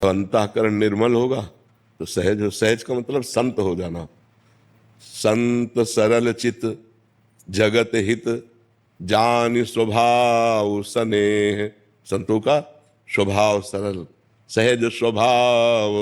तो अंतःकरण निर्मल होगा तो सहज हो। सहज का मतलब संत हो जाना। संत सरल चित जगत हित जान स्वभाव स्नेह। संतों का स्वभाव सरल, सहज स्वभाव,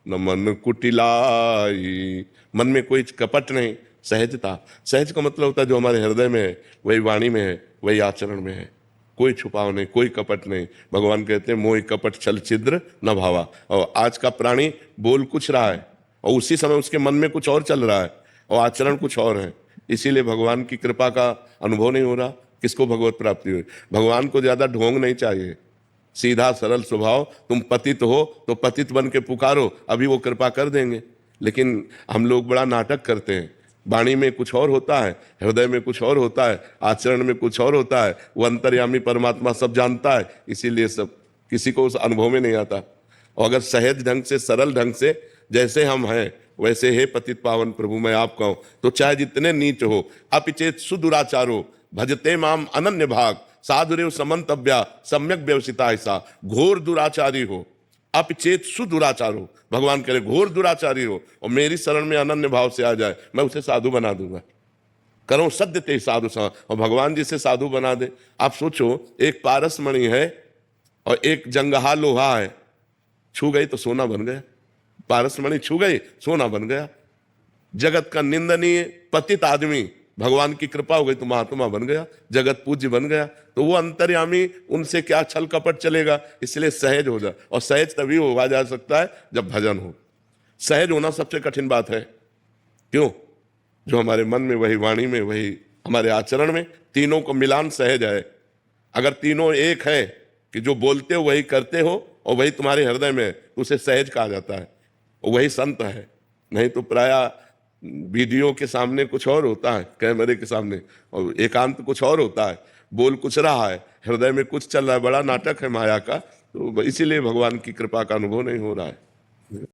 न मन कुटिलाई। मन में कोई कपट नहीं, सहजता। सहज का मतलब होता है जो हमारे हृदय में है वही वाणी में है, वही आचरण में है। कोई छुपाव नहीं, कोई कपट नहीं। भगवान कहते हैं मोह कपट छल छिद्र न भावा। और आज का प्राणी बोल कुछ रहा है और उसी समय उसके मन में कुछ और चल रहा है और आचरण कुछ और है। इसीलिए भगवान की कृपा का अनुभव नहीं हो रहा। किसको भगवत प्राप्ति हुई? भगवान को ज्यादा ढोंग नहीं चाहिए, सीधा सरल स्वभाव। तुम पतित हो तो पतित बन के पुकारो, अभी वो कृपा कर देंगे। लेकिन हम लोग बड़ा नाटक करते हैं, वाणी में कुछ और होता है, हृदय में कुछ और होता है, आचरण में कुछ और होता है। वो अंतर्यामी परमात्मा सब जानता है, इसीलिए सब किसी को उस अनुभव में नहीं आता। और अगर सहज ढंग से, सरल ढंग से, जैसे हम हैं वैसे हे पतित पावन प्रभु मैं आप कहूं, तो चाहे जितने नीच हो, अपिचेत सुदुराचारो भजते माम अनन्य भाग साधुरेव समन्तव्या सम्यक व्यवसिता। ऐसा घोर दुराचारी हो, अपिचेत सुदुराचारो, भगवान करे घोर दुराचारी हो और मेरी शरण में अनन्य भाव से आ जाए, मैं उसे साधु बना दूंगा। करो सद्य ते साधु सा, और भगवान जी से साधु बना दे। आप सोचो, एक पारस मणि है और एक जंगहा लोहा है, छू गई तो सोना बन गया। पारस मणि छू गई, सोना बन गया। जगत का निंदनीय पतित आदमी, भगवान की कृपा हो गई तो महात्मा बन गया, जगत पूज्य बन गया। तो वो अंतर्यामी, उनसे क्या छल कपट चलेगा। इसलिए सहज हो जा। और सहज तभी होगा जा सकता है जब भजन हो। सहज होना सबसे कठिन बात है। क्यों? जो हमारे मन में, वही वाणी में, वही हमारे आचरण में, तीनों को मिलान सहज है। अगर तीनों एक है कि जो बोलते हो वही करते हो और वही तुम्हारे हृदय में है, तो उसे सहज कहा जाता है, और वही संत है। नहीं तो प्रायः वीडियो के सामने कुछ और होता है, कैमरे के सामने, और एकांत कुछ और होता है। बोल कुछ रहा है, हृदय में कुछ चल रहा है। बड़ा नाटक है माया का। तो इसीलिए भगवान की कृपा का अनुभव नहीं हो रहा है।